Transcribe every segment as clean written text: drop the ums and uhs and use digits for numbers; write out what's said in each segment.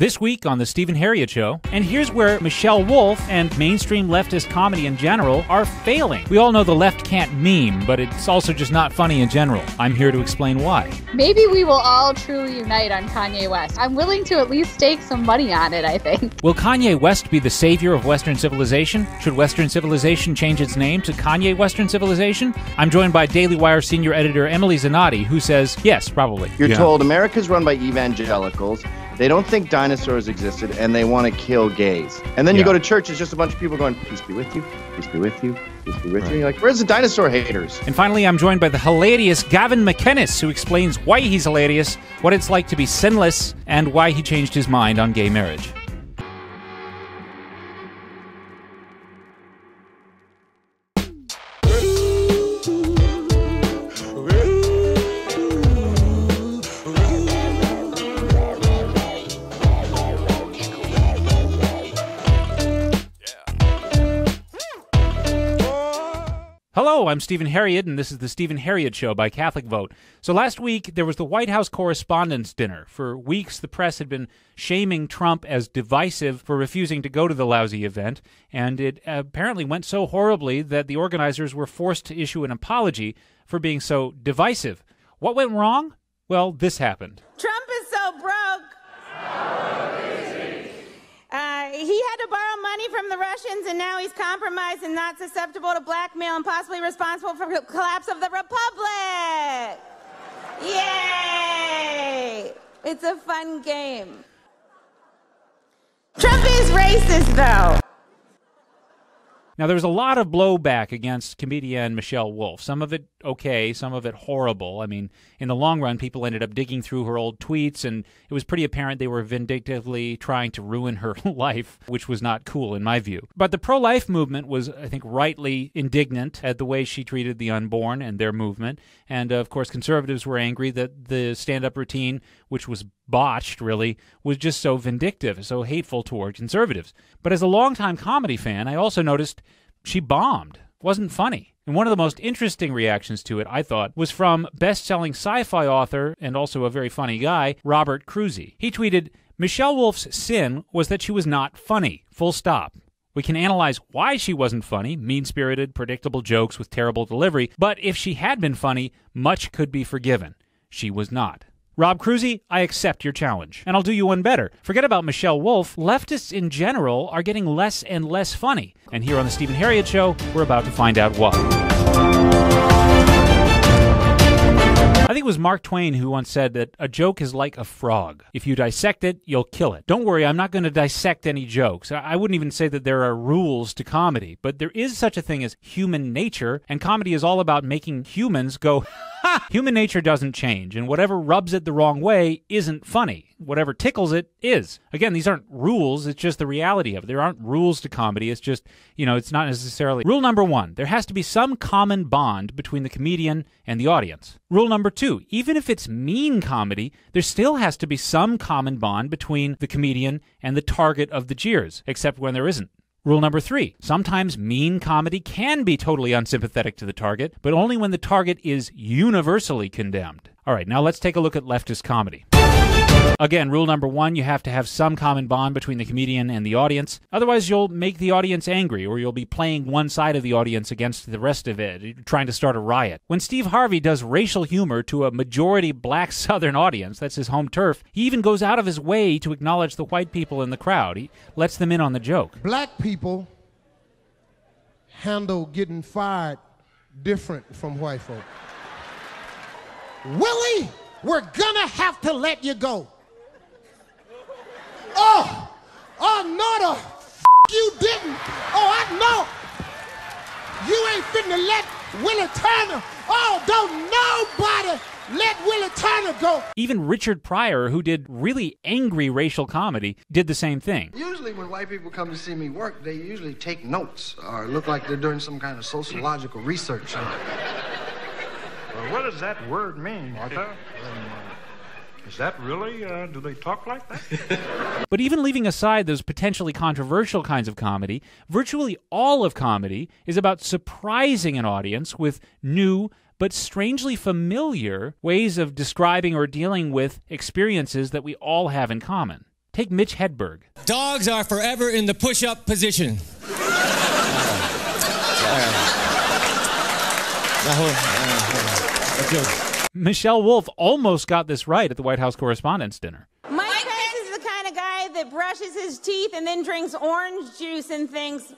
This week on The Stephen Herreid Show, and here's where Michelle Wolf and mainstream leftist comedy in general are failing. We all know the left can't meme, but it's also just not funny in general. I'm here to explain why. Maybe we will all truly unite on Kanye West. I'm willing to at least stake some money on it, I think. Will Kanye West be the savior of Western civilization? Should Western civilization change its name to Kanye Western civilization? I'm joined by Daily Wire senior editor Emily Zanotti, who says, yes, probably. You're told America's run by evangelicals. They don't think dinosaurs existed, and they want to kill gays. And then you go to church, it's just a bunch of people going, peace be with you, peace be with you, peace be with you. You're like, where's the dinosaur haters? And finally, I'm joined by the hilarious Gavin McInnes, who explains why he's hilarious, what it's like to be sinless, and why he changed his mind on gay marriage. Hello, I'm Stephen Herreid, and this is the Stephen Herreid Show by CatholicVote. So last week, there was the White House Correspondents' Dinner. For weeks, the press had been shaming Trump as divisive for refusing to go to the lousy event, and it apparently went so horribly that the organizers were forced to issue an apology for being so divisive. What went wrong? Well, this happened. Trump is so broke. He had to borrow money from the Russians, and now he's compromised and not susceptible to blackmail and possibly responsible for the collapse of the Republic. Yay! It's a fun game. Trump is racist, though. Now, there was a lot of blowback against comedian Michelle Wolf. Some of it okay, some of it horrible. I mean, in the long run, people ended up digging through her old tweets, and it was pretty apparent they were vindictively trying to ruin her life, which was not cool in my view. But the pro-life movement was, I think, rightly indignant at the way she treated the unborn and their movement. And, of course, conservatives were angry that the stand-up routine, which was botched, really, was just so vindictive, so hateful toward conservatives. But as a longtime comedy fan, I also noticed she bombed. Wasn't funny. And one of the most interesting reactions to it, I thought, was from best-selling sci-fi author and also a very funny guy, Robert Cruzy. He tweeted, "Michelle Wolf's sin was that she was not funny. Full stop. We can analyze why she wasn't funny, mean-spirited, predictable jokes with terrible delivery, but if she had been funny, much could be forgiven. She was not." Rob Cruzy, I accept your challenge. And I'll do you one better. Forget about Michelle Wolf. Leftists in general are getting less and less funny. And here on the Stephen Herreid Show, we're about to find out why. I think it was Mark Twain who once said that a joke is like a frog. If you dissect it, you'll kill it. Don't worry, I'm not going to dissect any jokes. I wouldn't even say that there are rules to comedy, but there is such a thing as human nature, and comedy is all about making humans go, ha! Human nature doesn't change, and whatever rubs it the wrong way isn't funny. Whatever tickles it is. Again, these aren't rules, it's just the reality of it. There aren't rules to comedy, it's just, it's not necessarily... Rule number 1, there has to be some common bond between the comedian and the audience. Rule number 2, even if it's mean comedy, there still has to be some common bond between the comedian and the target of the jeers, except when there isn't. Rule number 3, sometimes mean comedy can be totally unsympathetic to the target, but only when the target is universally condemned. All right, now let's take a look at leftist comedy. Again, rule number 1, you have to have some common bond between the comedian and the audience. Otherwise, you'll make the audience angry, or you'll be playing one side of the audience against the rest of it, trying to start a riot. When Steve Harvey does racial humor to a majority black Southern audience, that's his home turf, he even goes out of his way to acknowledge the white people in the crowd. He lets them in on the joke. Black people handle getting fired different from white folk. Willie, we're gonna have to let you go. Oh, no, the you didn't. Oh, I know. You ain't finna let Willie Turner. Oh, don't nobody let Willie Turner go. Even Richard Pryor, who did really angry racial comedy, did the same thing. Usually when white people come to see me work, they usually take notes or look like they're doing some kind of sociological research. What does that word mean, Martha? Is that really, do they talk like that? But even leaving aside those potentially controversial kinds of comedy, virtually all of comedy is about surprising an audience with new but strangely familiar ways of describing or dealing with experiences that we all have in common. Take Mitch Hedberg. Dogs are forever in the push-up position. Michelle Wolf almost got this right at the White House Correspondents' Dinner. Mike Pence is the kind of guy that brushes his teeth and then drinks orange juice and thinks,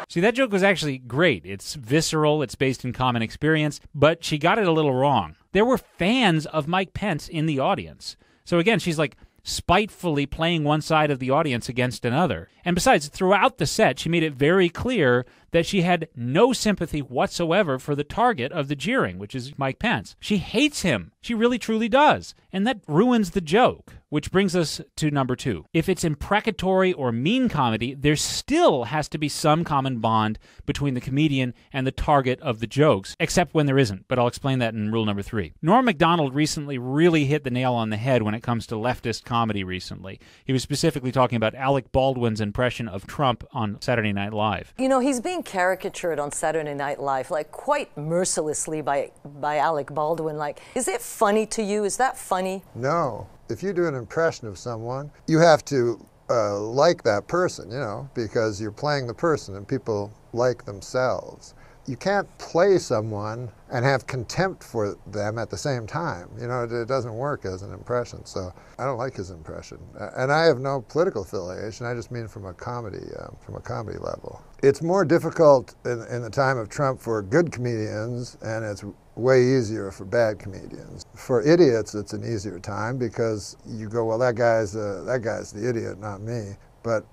See, that joke was actually great. It's visceral, it's based in common experience, but she got it a little wrong. There were fans of Mike Pence in the audience. So again, she's like spitefully playing one side of the audience against another. And besides, throughout the set, she made it very clear that she had no sympathy whatsoever for the target of the jeering, which is Mike Pence. She hates him. She really, truly does. And that ruins the joke, which brings us to number 2. If it's imprecatory or mean comedy, there still has to be some common bond between the comedian and the target of the jokes, except when there isn't, but I'll explain that in rule number 3. Norm Macdonald recently really hit the nail on the head when it comes to leftist comedy recently. He was specifically talking about Alec Baldwin's impression of Trump on Saturday Night Live. You know, he's being caricatured on Saturday Night Live, like quite mercilessly by Alec Baldwin. Like, is it funny to you? Is that funny? No. If you do an impression of someone, you have to like that person, you know, because you're playing the person and people like themselves. You can't play someone and have contempt for them at the same time. You know, it doesn't work as an impression. So I don't like his impression. And I have no political affiliation. I just mean from a comedy level. It's more difficult in the time of Trump for good comedians, and it's way easier for bad comedians. For idiots, it's an easier time because you go, well, that guy's the idiot, not me. But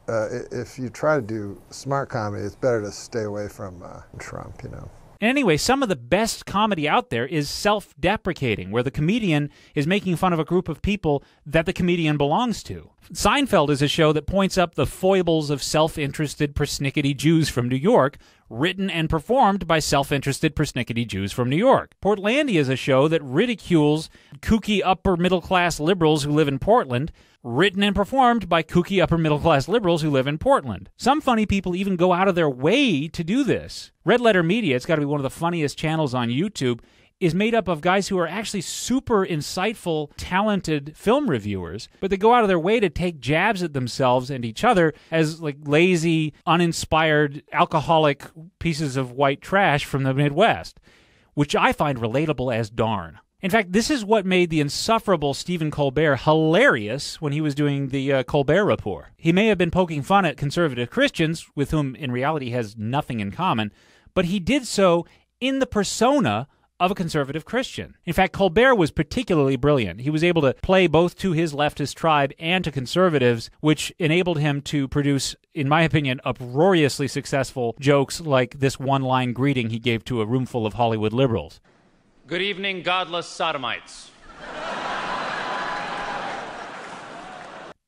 if you try to do smart comedy, it's better to stay away from Trump, you know. Anyway, some of the best comedy out there is self-deprecating, where the comedian is making fun of a group of people that the comedian belongs to. Seinfeld is a show that points up the foibles of self-interested, persnickety Jews from New York, written and performed by self-interested, persnickety Jews from New York. Portlandia is a show that ridicules kooky upper-middle-class liberals who live in Portland, written and performed by kooky upper-middle-class liberals who live in Portland. Some funny people even go out of their way to do this. Red Letter Media, it's got to be one of the funniest channels on YouTube, is made up of guys who are actually super insightful, talented film reviewers, but they go out of their way to take jabs at themselves and each other as like lazy, uninspired, alcoholic pieces of white trash from the Midwest, which I find relatable as darn. In fact, this is what made the insufferable Stephen Colbert hilarious when he was doing the Colbert Report. He may have been poking fun at conservative Christians, with whom in reality he has nothing in common, but he did so in the persona of a conservative Christian. In fact, Colbert was particularly brilliant. He was able to play both to his leftist tribe and to conservatives, which enabled him to produce, in my opinion, uproariously successful jokes like this one-line greeting he gave to a roomful of Hollywood liberals. Good evening, godless sodomites.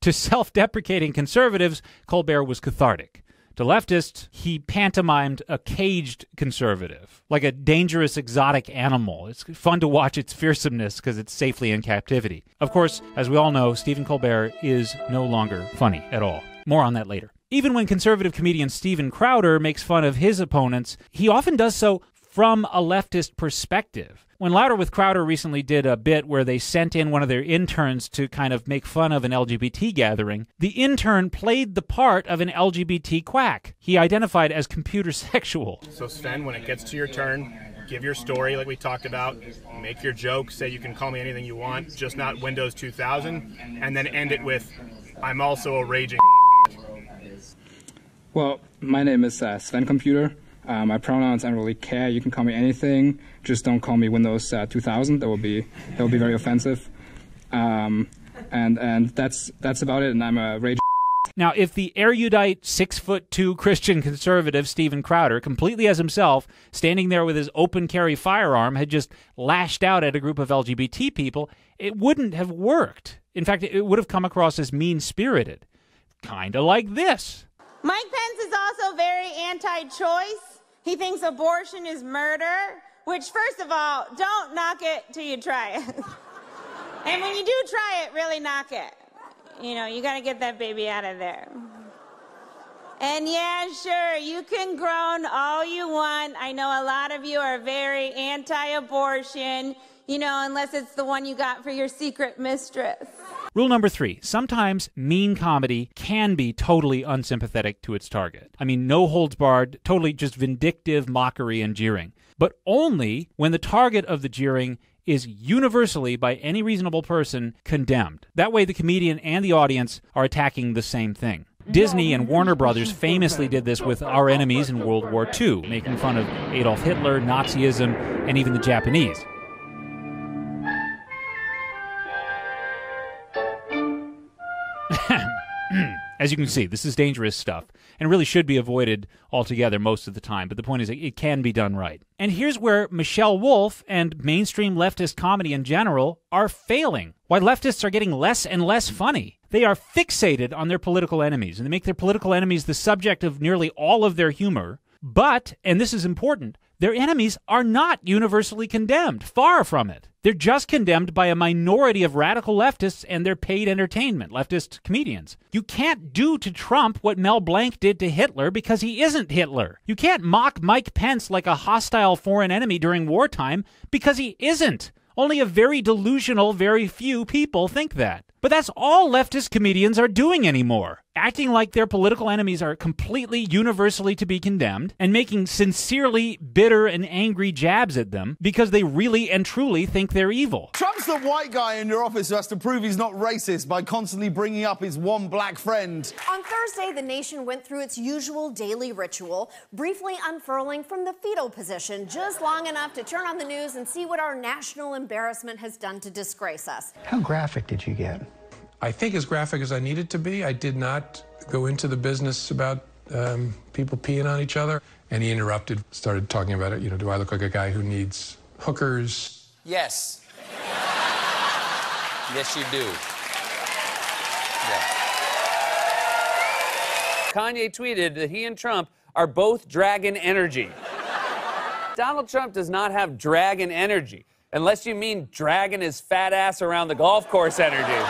To self-deprecating conservatives, Colbert was cathartic. To leftists, he pantomimed a caged conservative, like a dangerous exotic animal. It's fun to watch its fearsomeness because it's safely in captivity. Of course, as we all know, Stephen Colbert is no longer funny at all. More on that later. Even when conservative comedian Steven Crowder makes fun of his opponents, he often does so from a leftist perspective. When Louder with Crowder recently did a bit where they sent in one of their interns to kind of make fun of an LGBT gathering, the intern played the part of an LGBT quack. He identified as computer sexual. So Sven, when it gets to your turn, give your story like we talked about, make your joke, say you can call me anything you want, just not Windows 2000, and then end it with, I'm also a raging. Well, my name is Sven Computer. My pronouns, I don't really care. You can call me anything. Just don't call me Windows 2000. That will be very offensive. And that's about it. And I'm a rage. Now, if the erudite 6'2" Christian conservative Steven Crowder, completely as himself, standing there with his open carry firearm, had just lashed out at a group of LGBT people, it wouldn't have worked. In fact, it would have come across as mean-spirited. Kinda like this. Mike Pence is also very anti-choice. He thinks abortion is murder, which, first of all, don't knock it till you try it. And when you do try it, really knock it. You know, you got to get that baby out of there. And yeah, sure, you can groan all you want. I know a lot of you are very anti-abortion, you know, unless it's the one you got for your secret mistress. Rule number 3, sometimes mean comedy can be totally unsympathetic to its target. I mean, no holds barred, totally just vindictive mockery and jeering. But only when the target of the jeering is universally, by any reasonable person, condemned. That way the comedian and the audience are attacking the same thing. Disney and Warner Brothers famously did this with our enemies in World War II, making fun of Adolf Hitler, Nazism, and even the Japanese. As you can see, this is dangerous stuff, and really should be avoided altogether most of the time, but the point is it can be done right. And here's where Michelle Wolf and mainstream leftist comedy in general are failing. Why leftists are getting less and less funny. They are fixated on their political enemies, and they make their political enemies the subject of nearly all of their humor. But, and this is important, their enemies are not universally condemned. Far from it. They're just condemned by a minority of radical leftists and their paid entertainment, leftist comedians. You can't do to Trump what Mel Blanc did to Hitler because he isn't Hitler. You can't mock Mike Pence like a hostile foreign enemy during wartime because he isn't. Only a very delusional, very few people think that. But that's all leftist comedians are doing anymore. Acting like their political enemies are completely universally to be condemned and making sincerely bitter and angry jabs at them because they really and truly think they're evil. Trump's the white guy in your office who has to prove he's not racist by constantly bringing up his one black friend. On Thursday, the nation went through its usual daily ritual, briefly unfurling from the fetal position just long enough to turn on the news and see what our national embarrassment has done to disgrace us. How graphic did you get? I think as graphic as I needed to be. I did not go into the business about people peeing on each other. And he interrupted, started talking about it. You know, do I look like a guy who needs hookers? Yes. Yes, you do. Yeah. Kanye tweeted that he and Trump are both dragon energy. Donald Trump does not have dragon energy, unless you mean dragging his fat ass around the golf course energy.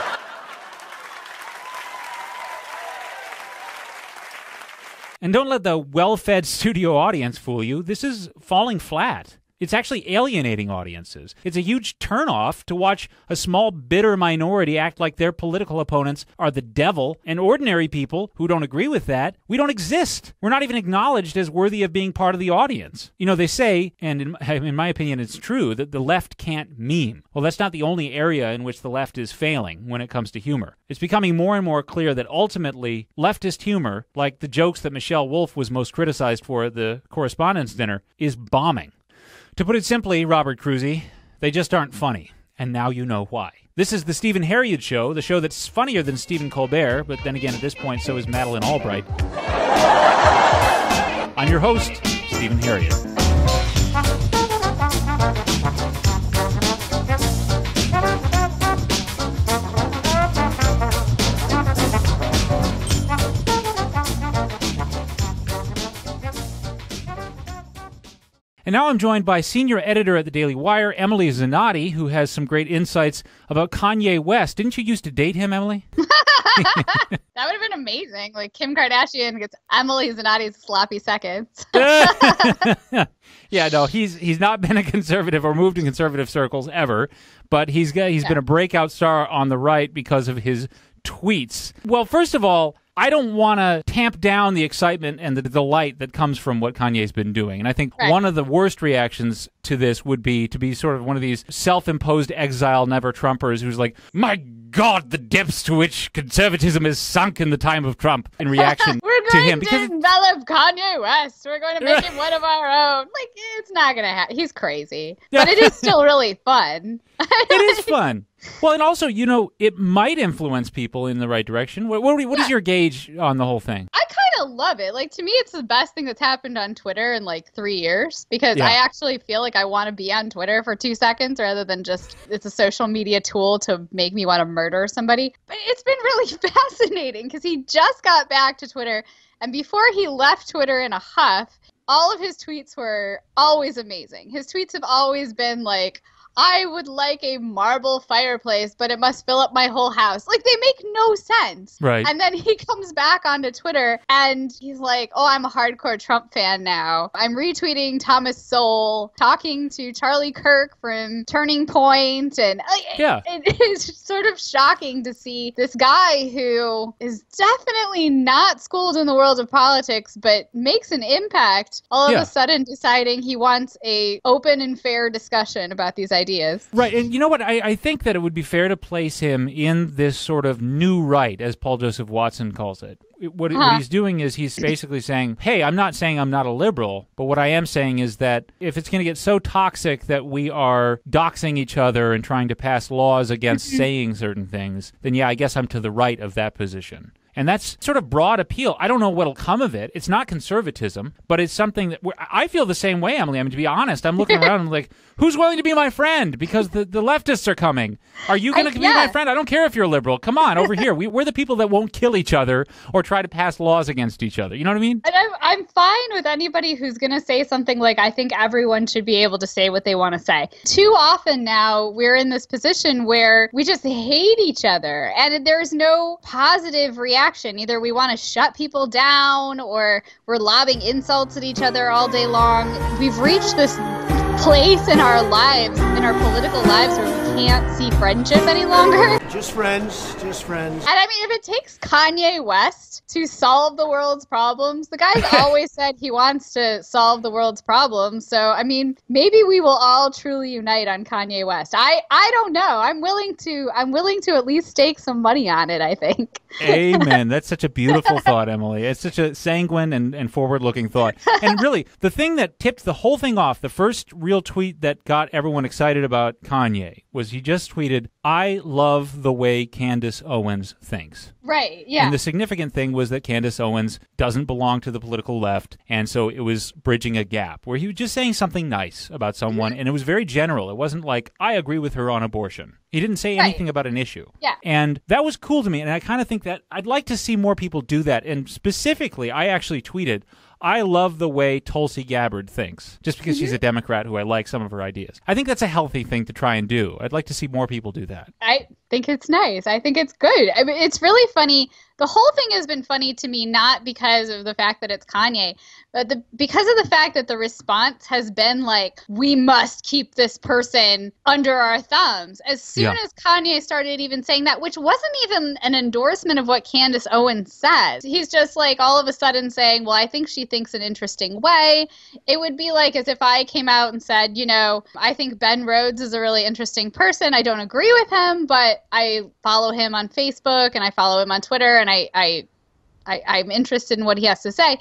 And don't let the well-fed studio audience fool you. This is falling flat. It's actually alienating audiences. It's a huge turnoff to watch a small, bitter minority act like their political opponents are the devil, and ordinary people who don't agree with that, we don't exist. We're not even acknowledged as worthy of being part of the audience. You know, they say, and in my opinion it's true, that the left can't meme. Well, that's not the only area in which the left is failing when it comes to humor. It's becoming more and more clear that ultimately, leftist humor, like the jokes that Michelle Wolf was most criticized for at the Correspondents' Dinner, is bombing. To put it simply, Robert Cruzy, they just aren't funny, and now you know why. This is the Stephen Herreid Show, the show that's funnier than Stephen Colbert, but then again, at this point, so is Madeleine Albright. I'm your host, Stephen Herreid. And now I'm joined by senior editor at the Daily Wire, Emily Zanotti, who has some great insights about Kanye West. Didn't you used to date him, Emily? That would have been amazing. Like Kim Kardashian gets Emily Zanotti's sloppy seconds. Yeah, no, he's not been a conservative or moved in conservative circles ever, but he's been a breakout star on the right because of his tweets. Well, first of all, I don't want to tamp down the excitement and the delight that comes from what Kanye's been doing. And I think one of the worst reactions to this would be to be sort of one of these self-imposed exile never-Trumpers who's like, my God, the depths to which conservatism is sunk in the time of Trump in reaction to him. We're going to envelop Kanye West. We're going to make him one of our own. Like, it's not going to happen. He's crazy. But it is still really fun. It is fun. Well, and also, you know, it might influence people in the right direction. What is your gauge on the whole thing? I kind of love it. Like, to me, it's the best thing that's happened on Twitter in like 3 years because I actually feel like I want to be on Twitter for 2 seconds rather than just it's a social media tool to make me want to murder somebody. But it's been really fascinating because he just got back to Twitter, and before he left Twitter in a huff, all of his tweets were always amazing. His tweets have always been like, I would like a marble fireplace, but it must fill up my whole house. Like, they make no sense. Right. And then he comes back onto Twitter and he's like, oh, I'm a hardcore Trump fan now. I'm retweeting Thomas Sowell, talking to Charlie Kirk from Turning Point. And it is sort of shocking to see this guy who is definitely not schooled in the world of politics, but makes an impact, all of a sudden deciding he wants a open and fair discussion about these ideas. Right, and you know what? I think that it would be fair to place him in this sort of new right, as Paul Joseph Watson calls it. What he's doing is he's basically saying, hey, I'm not saying I'm not a liberal, but what I am saying is that if it's going to get so toxic that we are doxing each other and trying to pass laws against saying certain things, then yeah, I guess I'm to the right of that position. And that's sort of broad appeal. I don't know what'll come of it. It's not conservatism, but it's something that I feel the same way, Emily. I mean, to be honest, I'm looking around and like, who's willing to be my friend? Because the leftists are coming. Are you going to be my friend? I don't care if you're a liberal. Come on, over here. We're the people that won't kill each other or try to pass laws against each other. You know what I mean? And I'm fine with anybody who's going to say something like, I think everyone should be able to say what they want to say. Too often now, we're in this position where we just hate each other, and there's no positive reaction. Either we want to shut people down or we're lobbing insults at each other all day long. We've reached this place in our lives, in our political lives, where we can't see friendship any longer. Just friends, just friends. And I mean, if it takes Kanye West to solve the world's problems, the guy's always said he wants to solve the world's problems. So, I mean, maybe we will all truly unite on Kanye West. I don't know. I'm willing to at least stake some money on it, I think. Amen. That's such a beautiful thought, Emily. It's such a sanguine and forward-looking thought. And really, the thing that tipped the whole thing off, the first real tweet that got everyone excited about Kanye, was he just tweeted, I love the way Candace Owens thinks. Right, yeah. And the significant thing was that Candace Owens doesn't belong to the political left, and so it was bridging a gap where he was just saying something nice about someone, and it was very general. It wasn't like, I agree with her on abortion. He didn't say anything about an issue. Yeah. And that was cool to me, and I kind of think that I'd like to see more people do that. And specifically, I actually tweeted, I love the way Tulsi Gabbard thinks, just because she's a Democrat who I like some of her ideas. I think that's a healthy thing to try and do. I'd like to see more people do that. I think it's nice. I think it's good. I mean, it's really funny. The whole thing has been funny to me, not because of the fact that it's Kanye, but because of the fact that the response has been like, we must keep this person under our thumbs. As soon as Kanye started even saying that, which wasn't even an endorsement of what Candace Owens says. He's just like all of a sudden saying, well, I think she thinks an interesting way. It would be like as if I came out and said, you know, I think Ben Rhodes is a really interesting person. I don't agree with him, but I follow him on Facebook and I follow him on Twitter, and I'm interested in what he has to say.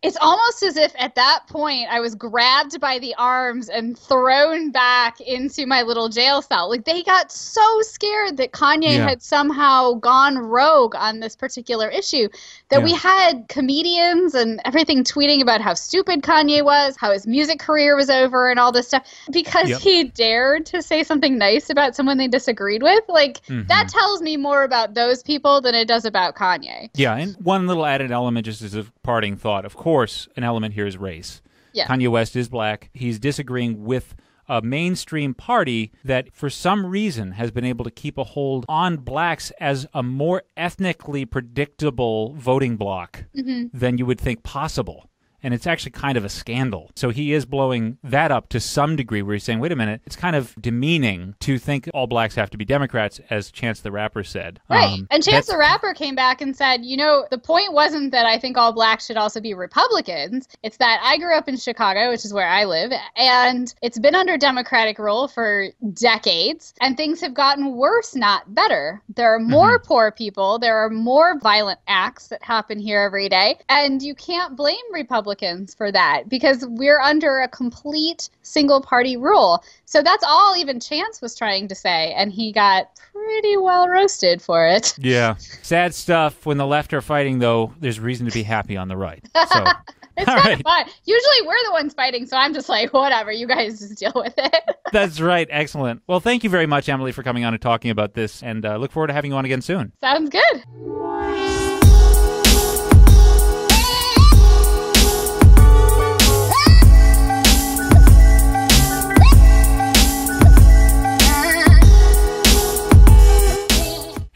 It's almost as if at that point I was grabbed by the arms and thrown back into my little jail cell. Like, they got so scared that Kanye had somehow gone rogue on this particular issue that we had comedians and everything tweeting about how stupid Kanye was, how his music career was over and all this stuff because he dared to say something nice about someone they disagreed with. Like, that tells me more about those people than it does about Kanye. Yeah, and one little added element just as a parting thought. Of course, an element here is race. Yeah. Kanye West is black. He's disagreeing with a mainstream party that for some reason has been able to keep a hold on blacks as a more ethnically predictable voting bloc than you would think possible. And it's actually kind of a scandal. So he is blowing that up to some degree where he's saying, wait a minute, it's kind of demeaning to think all blacks have to be Democrats, as Chance the Rapper said. Right. And Chance the Rapper came back and said, you know, the point wasn't that I think all blacks should also be Republicans. It's that I grew up in Chicago, which is where I live, and it's been under Democratic rule for decades, and things have gotten worse, not better. There are more poor people. There are more violent acts that happen here every day, and you can't blame Republicans for that because we're under a complete single party rule. So that's all even Chance was trying to say, and he got pretty well roasted for it. Yeah. Sad stuff. When the left are fighting, though, there's reason to be happy on the right. So, it's kind of fun. Usually we're the ones fighting, so I'm just like, whatever, you guys just deal with it. That's right. Excellent. Well, thank you very much, Emily, for coming on and talking about this, and look forward to having you on again soon. Sounds good.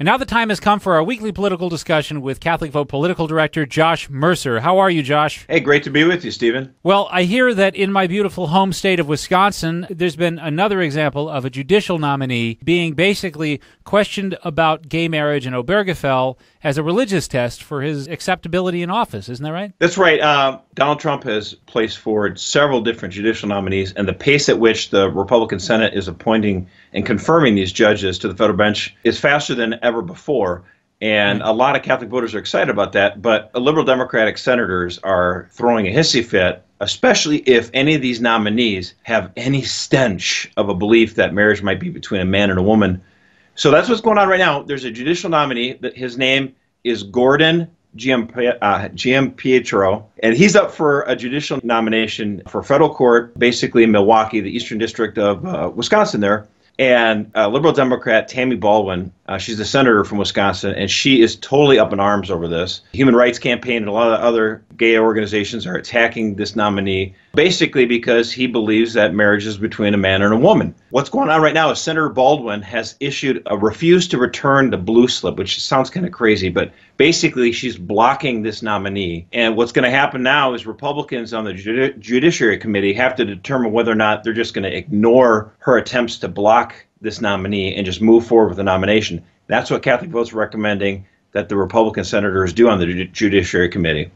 And now the time has come for our weekly political discussion with Catholic Vote Political Director Josh Mercer. How are you, Josh? Hey, great to be with you, Stephen. Well, I hear that in my beautiful home state of Wisconsin, there's been another example of a judicial nominee being basically questioned about gay marriage in Obergefell as a religious test for his acceptability in office. Isn't that right? That's right. Donald Trump has placed forward several different judicial nominees, and the pace at which the Republican Senate is appointing and confirming these judges to the federal bench is faster than ever before. And a lot of Catholic voters are excited about that, but liberal Democratic senators are throwing a hissy fit, especially if any of these nominees have any stench of a belief that marriage might be between a man and a woman. So that's what's going on right now. There's a judicial nominee. His name is Gordon Giampietro, and he's up for a judicial nomination for federal court, basically in Milwaukee, the Eastern District of Wisconsin there. And liberal Democrat Tammy Baldwin, she's a senator from Wisconsin, and she is totally up in arms over this. Human Rights Campaign and a lot of other gay organizations are attacking this nominee, basically because he believes that marriage is between a man and a woman. What's going on right now is Senator Baldwin has issued a refuse to return the blue slip, which sounds kind of crazy, but basically she's blocking this nominee. And what's going to happen now is Republicans on the Judiciary Committee have to determine whether or not they're just going to ignore her attempts to block this nominee and just move forward with the nomination. That's what Catholic Vote's recommending that the Republican senators do on the Judiciary Committee.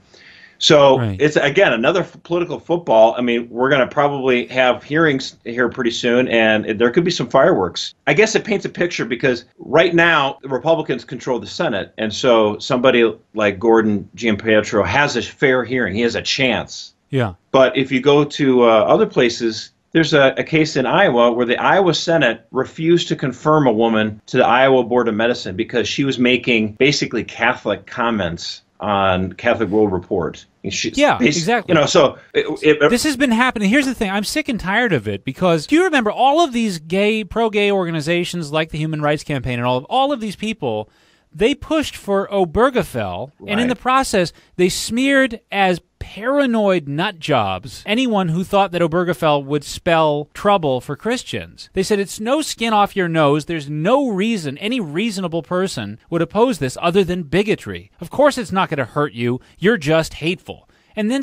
So It's, again, another political football. I mean, we're going to probably have hearings here pretty soon, and there could be some fireworks. I guess it paints a picture because right now the Republicans control the Senate, and so somebody like Gordon Giampietro has a fair hearing. He has a chance. Yeah. But if you go to other places, there's a case in Iowa where the Iowa Senate refused to confirm a woman to the Iowa Board of Medicine because she was making basically Catholic comments on Catholic World Report. Exactly. You know, so this has been happening. Here's the thing. I'm sick and tired of it because do you remember all of these pro-gay organizations like the Human Rights Campaign and all of these people, they pushed for Obergefell, and in the process, they smeared as paranoid nut jobs anyone who thought that Obergefell would spell trouble for Christians. They said it's no skin off your nose. There's no reason any reasonable person would oppose this other than bigotry. Of course it's not going to hurt you. You're just hateful. And then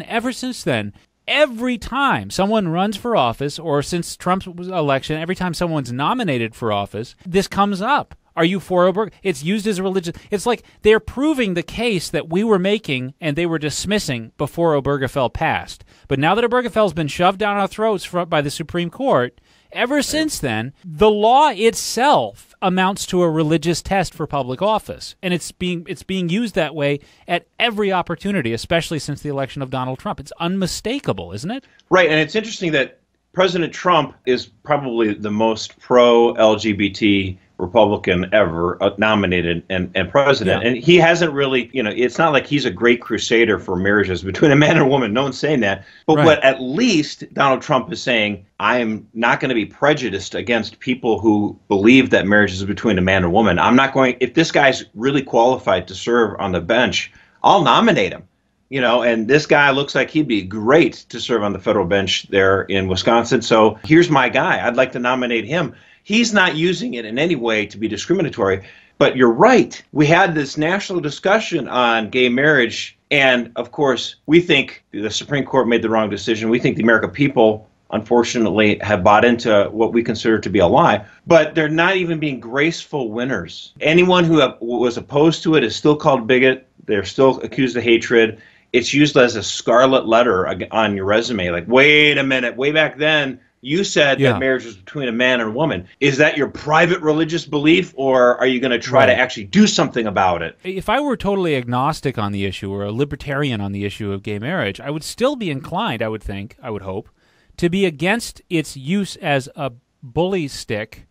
ever since then, every time someone runs for office, or since Trump's election, every time someone's nominated for office, this comes up. Are you for Obergefell? It's used as a religion. It's like they're proving the case that we were making and they were dismissing before Obergefell passed. But now that Obergefell's been shoved down our throats by the Supreme Court, ever since then, the law itself amounts to a religious test for public office. And it's being used that way at every opportunity, especially since the election of Donald Trump. It's unmistakable, isn't it? Right, and it's interesting that President Trump is probably the most pro-LGBT Republican ever nominated and president. Yeah. And he hasn't really, it's not like he's a great crusader for marriages between a man and a woman. No one's saying that. But what at least Donald Trump is saying, I am not going to be prejudiced against people who believe that marriage is between a man and a woman. I'm not going, if this guy's really qualified to serve on the bench, I'll nominate him. And this guy looks like he'd be great to serve on the federal bench there in Wisconsin. So here's my guy. I'd like to nominate him. He's not using it in any way to be discriminatory. But you're right. We had this national discussion on gay marriage. And, of course, we think the Supreme Court made the wrong decision. We think the American people, unfortunately, have bought into what we consider to be a lie. But they're not even being graceful winners. Anyone who was opposed to it is still called bigot. They're still accused of hatred. It's used as a scarlet letter on your resume. Like, wait a minute, way back then, you said that marriage was between a man and a woman. Is that your private religious belief, or are you going to try to actually do something about it? If I were totally agnostic on the issue or a libertarian on the issue of gay marriage, I would still be inclined, I would hope, to be against its use as a bully stick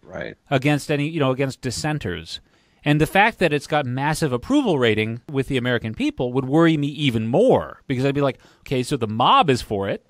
against against dissenters. And the fact that it's got massive approval rating with the American people would worry me even more, because I'd be like, okay, so the mob is for it.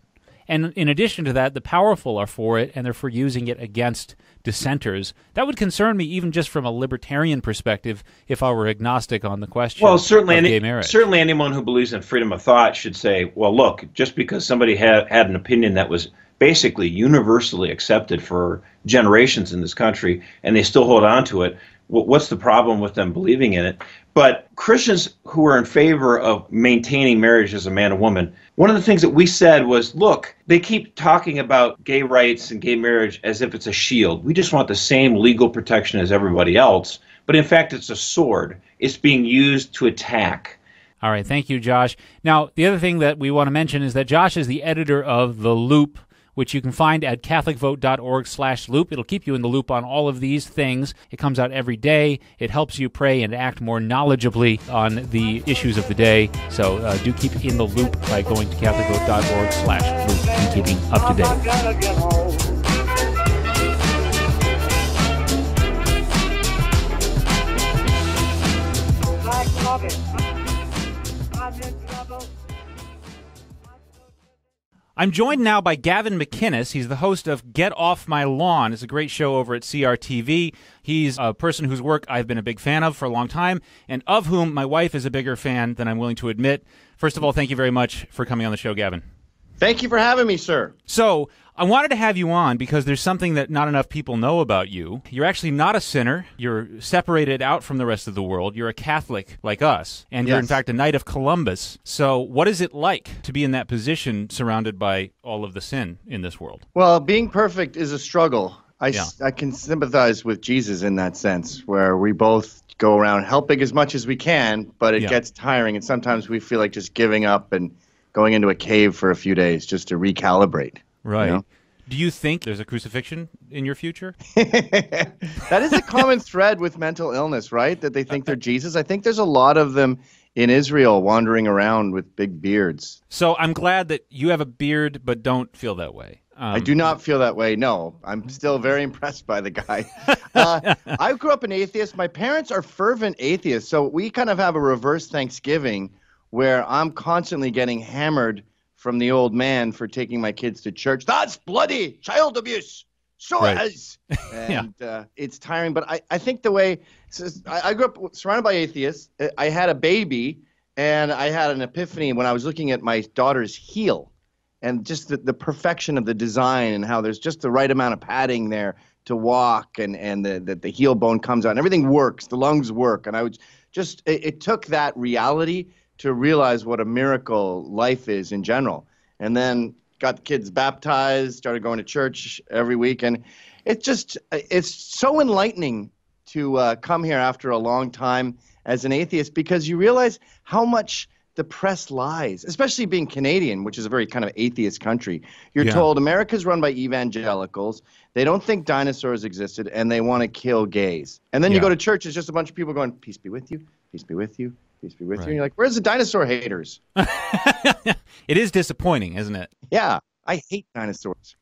And in addition to that, the powerful are for it, and they're for using it against dissenters. That would concern me even just from a libertarian perspective if I were agnostic on the question of gay marriage. Certainly anyone who believes in freedom of thought should say, well, look, just because somebody had an opinion that was basically universally accepted for generations in this country, and they still hold on to it, what's the problem with them believing in it? But Christians who are in favor of maintaining marriage as a man and woman, one of the things that we said was, look, they keep talking about gay rights and gay marriage as if it's a shield. We just want the same legal protection as everybody else. But in fact, it's a sword. It's being used to attack. All right. Thank you, Josh. Now, the other thing that we want to mention is that Josh is the editor of The Loop, which you can find at CatholicVote.org/loop. It'll keep you in the loop on all of these things. It comes out every day. It helps you pray and act more knowledgeably on the issues of the day. So do keep in the loop by going to CatholicVote.org/loop and keeping up to date. I'm joined now by Gavin McInnes. He's the host of Get Off My Lawn. It's a great show over at CRTV. He's a person whose work I've been a big fan of for a long time, and of whom my wife is a bigger fan than I'm willing to admit. First of all, thank you very much for coming on the show, Gavin. Thank you for having me, sir. So, I wanted to have you on because there's something that not enough people know about you. You're actually not a sinner. You're separated out from the rest of the world. You're a Catholic like us. And you're, in fact, a Knight of Columbus. So what is it like to be in that position surrounded by all of the sin in this world? Well, being perfect is a struggle. I can sympathize with Jesus in that sense, where we both go around helping as much as we can, but it gets tiring. And sometimes we feel like just giving up and going into a cave for a few days just to recalibrate. Right. You know? Do you think there's a crucifixion in your future? That is a common thread with mental illness, right? That they think they're Jesus. I think there's a lot of them in Israel wandering around with big beards. So I'm glad that you have a beard but don't feel that way. I do not feel that way, no. I'm still very impressed by the guy. I grew up an atheist. My parents are fervent atheists, so we kind of have a reverse Thanksgiving where I'm constantly getting hammered from the old man for taking my kids to church. That's bloody child abuse. So it is. And it's tiring. But I think the way I grew up surrounded by atheists. I had a baby, and I had an epiphany when I was looking at my daughter's heel and just the perfection of the design and how there's just the right amount of padding there to walk and the heel bone comes out and everything works. The lungs work. And I would just it took that reality to realize what a miracle life is in general. And then got the kids baptized, started going to church every week. And it's so enlightening to come here after a long time as an atheist because you realize how much the press lies, especially being Canadian, which is a very kind of atheist country. You're told America's run by evangelicals. They don't think dinosaurs existed, and they want to kill gays. And then you go to church, it's just a bunch of people going, peace be with you, peace be with you. Peace be with you. And you're like, where's the dinosaur haters? It is disappointing, isn't it? Yeah, I hate dinosaurs.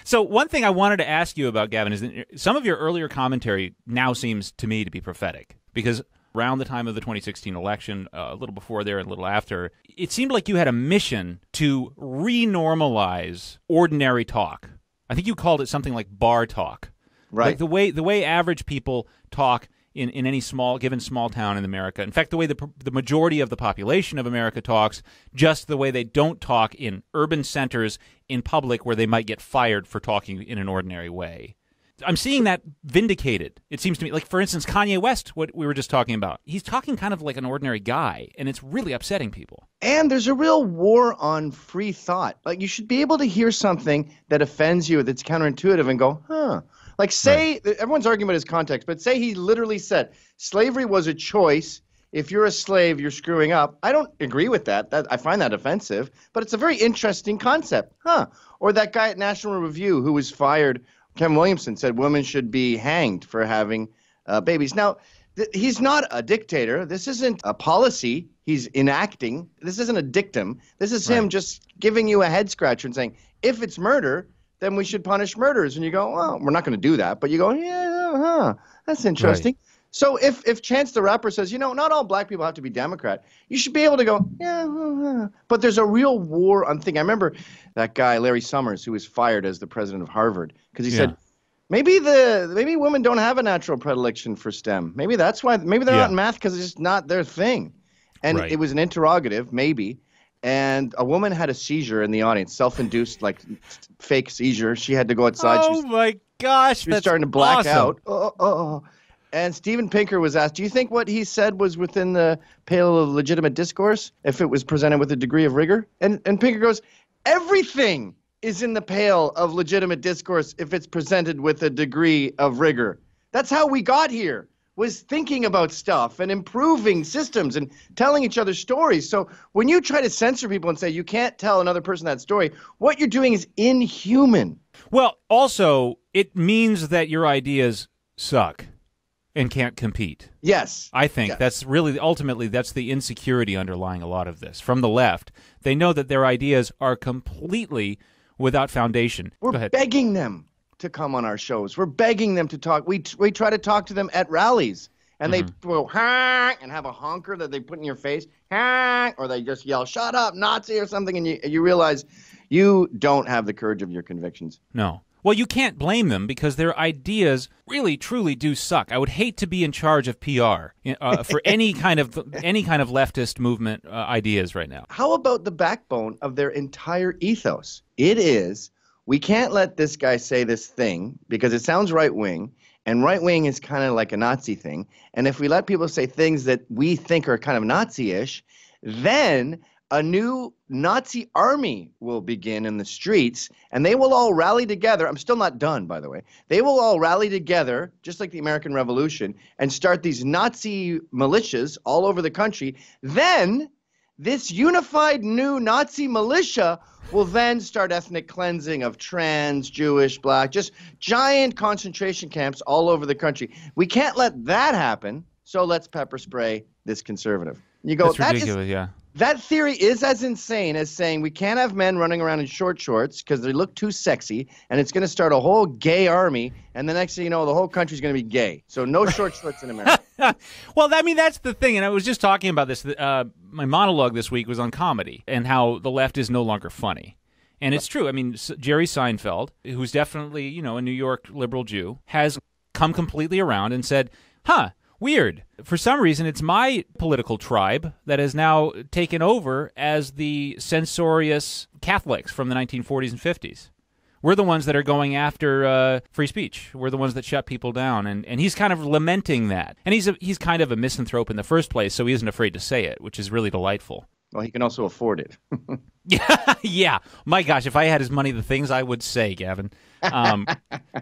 So one thing I wanted to ask you about, Gavin, is that some of your earlier commentary now seems to me to be prophetic. Because around the time of the 2016 election, a little before there and a little after, it seemed like you had a mission to renormalize ordinary talk. I think you called it something like bar talk. Right. Like the way average people talk in any given small town in America. In fact, the way the majority of the population of America talks, just the way they don't talk in urban centers in public where they might get fired for talking in an ordinary way. I'm seeing that vindicated, it seems to me. Like, for instance, Kanye West, what we were just talking about. He's talking kind of like an ordinary guy, and it's really upsetting people. And there's a real war on free thought. Like, you should be able to hear something that offends you, that's counterintuitive, and go, huh. Like, say, everyone's arguing about his context, but say he literally said, slavery was a choice. If you're a slave, you're screwing up. I don't agree with that. I find that offensive, but it's a very interesting concept. Huh. Or that guy at National Review who was fired, Ken Williamson, said women should be hanged for having babies. Now, he's not a dictator. This isn't a policy he's enacting. This isn't a dictum. This is him just giving you a head scratcher and saying, if it's murder, then we should punish murderers. And you go, well, we're not going to do that. But you go, that's interesting. Right. So if Chance the Rapper says, not all black people have to be Democrat, you should be able to go, But there's a real war on thing. I remember that guy, Larry Summers, who was fired as the president of Harvard, because he said, maybe women don't have a natural predilection for STEM. Maybe that's why. Maybe they're not in math because it's just not their thing. And it was an interrogative, maybe. And a woman had a seizure in the audience, self-induced, like fake seizure. She had to go outside. Oh my gosh, she was starting to black out. And Steven Pinker was asked, do you think what he said was within the pale of legitimate discourse if it was presented with a degree of rigor? And Pinker goes, everything is in the pale of legitimate discourse if it's presented with a degree of rigor. That's how we got here, was thinking about stuff and improving systems and telling each other stories. So when you try to censor people and say you can't tell another person that story, what you're doing is inhuman. Well, also, it means that your ideas suck and can't compete. Yes. I think that's really, ultimately, that's the insecurity underlying a lot of this. From the left, they know that their ideas are completely without foundation. We're begging them to come on our shows. We're begging them to talk. We try to talk to them at rallies, and they go, honk, and have a honker that they put in your face, honk, or they just yell, shut up, Nazi, or something, and you realize you don't have the courage of your convictions. No. Well, you can't blame them because their ideas really, truly do suck. I would hate to be in charge of PR for any kind of leftist movement ideas right now. How about the backbone of their entire ethos? It is, we can't let this guy say this thing because it sounds right-wing, and right-wing is kind of like a Nazi thing. And if we let people say things that we think are kind of Nazi-ish, then a new Nazi army will begin in the streets, and they will all rally together. I'm still not done, by the way. They will all rally together, just like the American Revolution, and start these Nazi militias all over the country. Then this unified new Nazi militia will then start ethnic cleansing of trans, Jewish, black, just giant concentration camps all over the country. We can't let that happen, so let's pepper spray this conservative. You go, that's ridiculous, yeah. That theory is as insane as saying we can't have men running around in short shorts because they look too sexy, and it's going to start a whole gay army, and the next thing you know, the whole country's going to be gay. So no short shorts in America. Well, I mean, that's the thing, and I was just talking about this. My monologue this week was on comedy and how the left is no longer funny. And it's true. I mean, Jerry Seinfeld, who's definitely, a New York liberal Jew, has come completely around and said, weird. For some reason, it's my political tribe that has now taken over as the censorious Catholics from the 1940s and 50s. We're the ones that are going after free speech. We're the ones that shut people down, and he's kind of lamenting that. And he's kind of a misanthrope in the first place, so he isn't afraid to say it, which is really delightful. Well, he can also afford it. Yeah. My gosh, if I had his money, the things I would say, Gavin.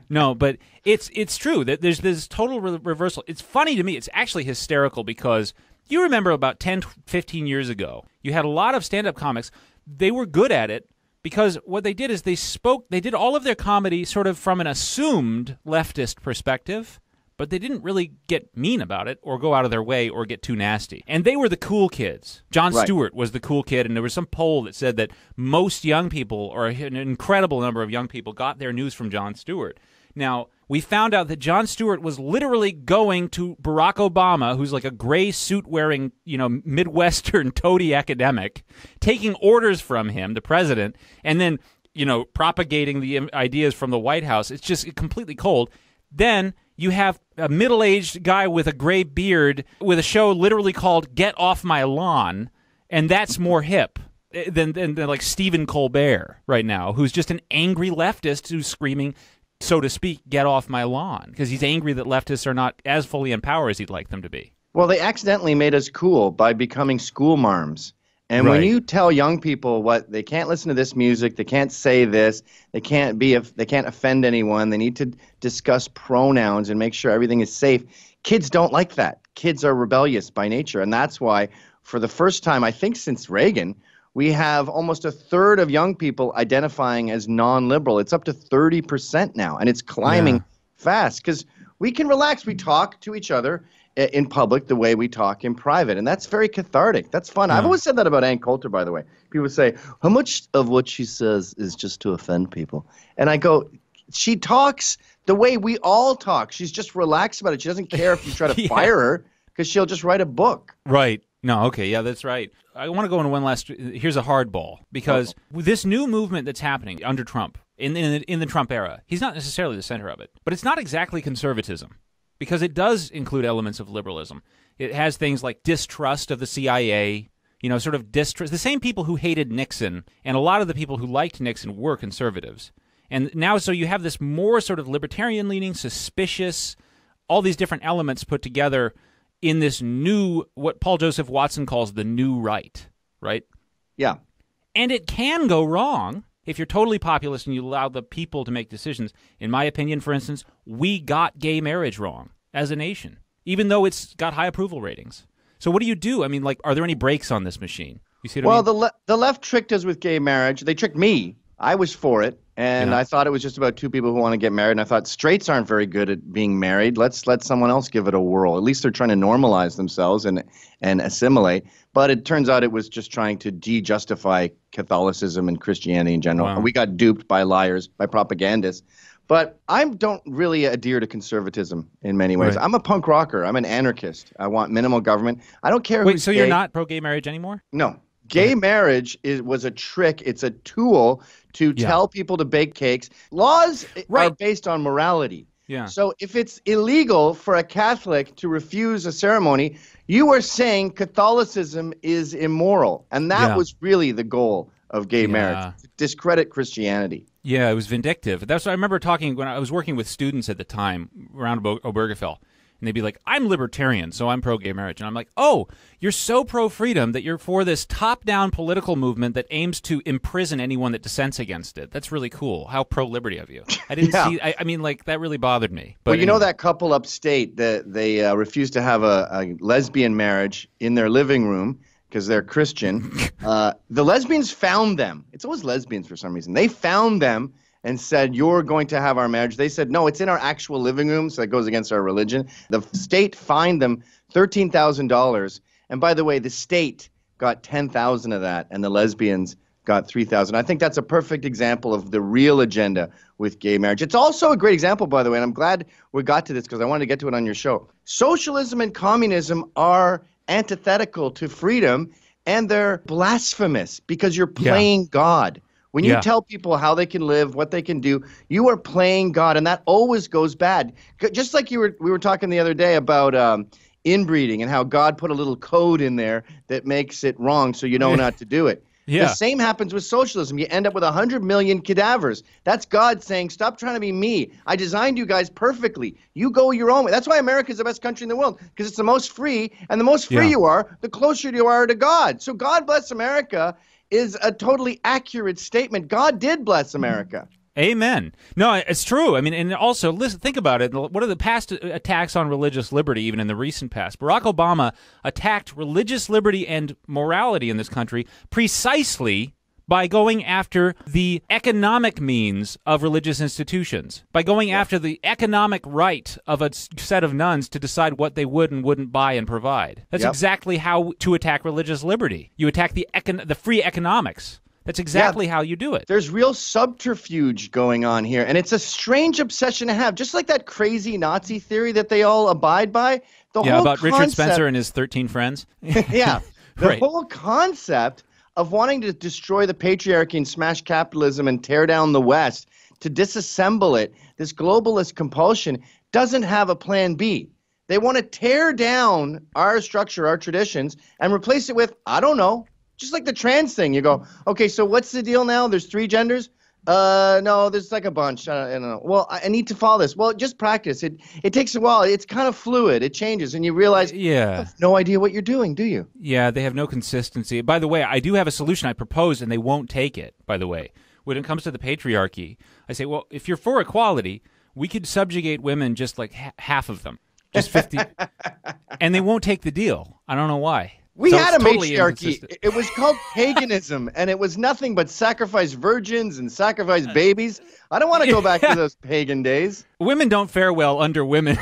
No, but it's true that there's this total reversal. It's funny to me. It's actually hysterical because you remember about 10, 15 years ago, you had a lot of stand-up comics. They were good at it because what they did is they did all of their comedy sort of from an assumed leftist perspective, but they didn't really get mean about it or go out of their way or get too nasty. And they were the cool kids. Jon Stewart was the cool kid, and there was some poll that said that most young people, or an incredible number of young people, got their news from Jon Stewart. Now, we found out that Jon Stewart was literally going to Barack Obama, who's like a gray suit-wearing, Midwestern toady academic, taking orders from him, the president, and then, propagating the ideas from the White House. It's just completely cold. Then you have a middle-aged guy with a gray beard with a show literally called Get Off My Lawn, and that's more hip than like Stephen Colbert right now, who's just an angry leftist who's screaming, so to speak, get off my lawn, because he's angry that leftists are not as fully in power as he'd like them to be. Well, they accidentally made us cool by becoming school marms. And when you tell young people what they can't listen to this music, they can't say this, they can't offend anyone, they need to discuss pronouns and make sure everything is safe. Kids don't like that. Kids are rebellious by nature, and that's why for the first time, I think since Reagan, we have almost a third of young people identifying as non-liberal. It's up to 30% now, and it's climbing fast because we can relax. We talk to each other in public the way we talk in private, and that's very cathartic. That's fun. I've always said that about Ann Coulter, by the way. People say, how much of what she says is just to offend people? And I go, she talks the way we all talk. She's just relaxed about it. She doesn't care if you try to fire her because she'll just write a book. Right. No, okay, yeah, that's right. I want to go into one last. Here's a hardball, because with this new movement that's happening under Trump, in the Trump era, he's not necessarily the center of it, but it's not exactly conservatism, because it does include elements of liberalism. It has things like distrust of the CIA, sort of distrust. The same people who hated Nixon, and a lot of the people who liked Nixon were conservatives. And now, so you have this more sort of libertarian-leaning, suspicious, all these different elements put together in this new, what Paul Joseph Watson calls the new right, right? Yeah. And it can go wrong if you're totally populist and you allow the people to make decisions. In my opinion, for instance, we got gay marriage wrong as a nation, even though it's got high approval ratings. So what do you do? I mean, like, are there any brakes on this machine? You see what I mean? The left tricked us with gay marriage. They tricked me. I was for it, and I thought it was just about two people who want to get married, and I thought straights aren't very good at being married. Let's let someone else give it a whirl. At least they're trying to normalize themselves and assimilate. But it turns out it was just trying to de-justify Catholicism and Christianity in general. Wow. And we got duped by liars, by propagandists. But I don't really adhere to conservatism in many ways. Right. I'm a punk rocker. I'm an anarchist. I want minimal government. I don't care Wait, who's so gay. you're not pro-gay marriage anymore? No. Gay marriage was a trick. It's a tool to tell people to bake cakes. Laws are based on morality. Yeah. So if it's illegal for a Catholic to refuse a ceremony, you are saying Catholicism is immoral. And that was really the goal of gay marriage, to discredit Christianity. Yeah, it was vindictive. That's what I remember talking when I was working with students at the time around Obergefell. And they'd be like, I'm libertarian, so I'm pro-gay marriage. And I'm like, oh, you're so pro-freedom that you're for this top-down political movement that aims to imprison anyone that dissents against it. That's really cool. How pro-liberty of you. I didn't see, I mean, like, that really bothered me. But well, you know that couple upstate that they refused to have a lesbian marriage in their living room because they're Christian. The lesbians found them. It's always lesbians for some reason. They found them and said, you're going to have our marriage. They said, no, it's in our actual living room, so that goes against our religion. The state fined them $13,000. And by the way, the state got $10,000 of that, and the lesbians got $3,000. I think that's a perfect example of the real agenda with gay marriage. It's also a great example, by the way, and I'm glad we got to this because I wanted to get to it on your show. Socialism and communism are antithetical to freedom, and they're blasphemous because you're playing God. When you tell people how they can live, what they can do, you are playing God, and that always goes bad. Just like we were talking the other day about inbreeding and how God put a little code in there that makes it wrong so you know not to do it. Yeah. The same happens with socialism. You end up with 100 million cadavers. That's God saying, stop trying to be me. I designed you guys perfectly. You go your own way. That's why America is the best country in the world, because it's the most free, and the most free you are, the closer you are to God. So God bless America is a totally accurate statement. God did bless America. Amen. No, it's true. I mean, and also, listen, think about it. What are the past attacks on religious liberty, even in the recent past? Barack Obama attacked religious liberty and morality in this country precisely by going after the economic means of religious institutions, by going after the economic right of a set of nuns to decide what they would and wouldn't buy and provide. That's exactly how to attack religious liberty. You attack the free economics. That's exactly how you do it. There's real subterfuge going on here, and it's a strange obsession to have, just like that crazy Nazi theory that they all abide by. The whole about concept, Richard Spencer and his 13 friends. The whole concept of wanting to destroy the patriarchy and smash capitalism and tear down the West, to disassemble it, this globalist compulsion doesn't have a plan B. They want to tear down our structure, our traditions, and replace it with, I don't know, just like the trans thing. You go, okay, so what's the deal now? There's 3 genders? No, there's like a bunch. I don't know. Well, I need to follow this. Well, just practice. It takes a while. It's kind of fluid. It changes, and you realize you have no idea what you're doing, do you? Yeah, they have no consistency. By the way, I do have a solution I proposed, and they won't take it, by the way. When it comes to the patriarchy, I say, well, if you're for equality, we could subjugate women just like half of them, just 50. And they won't take the deal. I don't know why. We had a matriarchy. It was called paganism, and it was nothing but sacrifice virgins and sacrifice babies. I don't want to go back to those pagan days. Women don't fare well under women.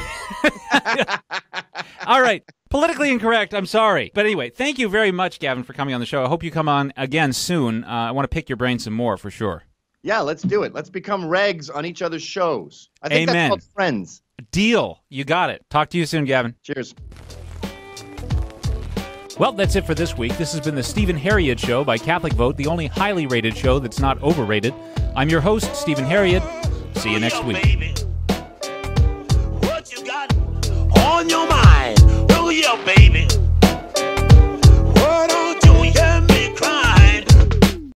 All right. Politically incorrect. I'm sorry. But anyway, thank you very much, Gavin, for coming on the show. I hope you come on again soon. I want to pick your brain some more for sure. Yeah, let's do it. Let's become regs on each other's shows. I think that's called friends. Deal. You got it. Talk to you soon, Gavin. Cheers. Well, that's it for this week. This has been the Stephen Herreid Show by Catholic Vote, the only highly rated show that's not overrated. I'm your host, Stephen Herreid. See you next week. What you got on your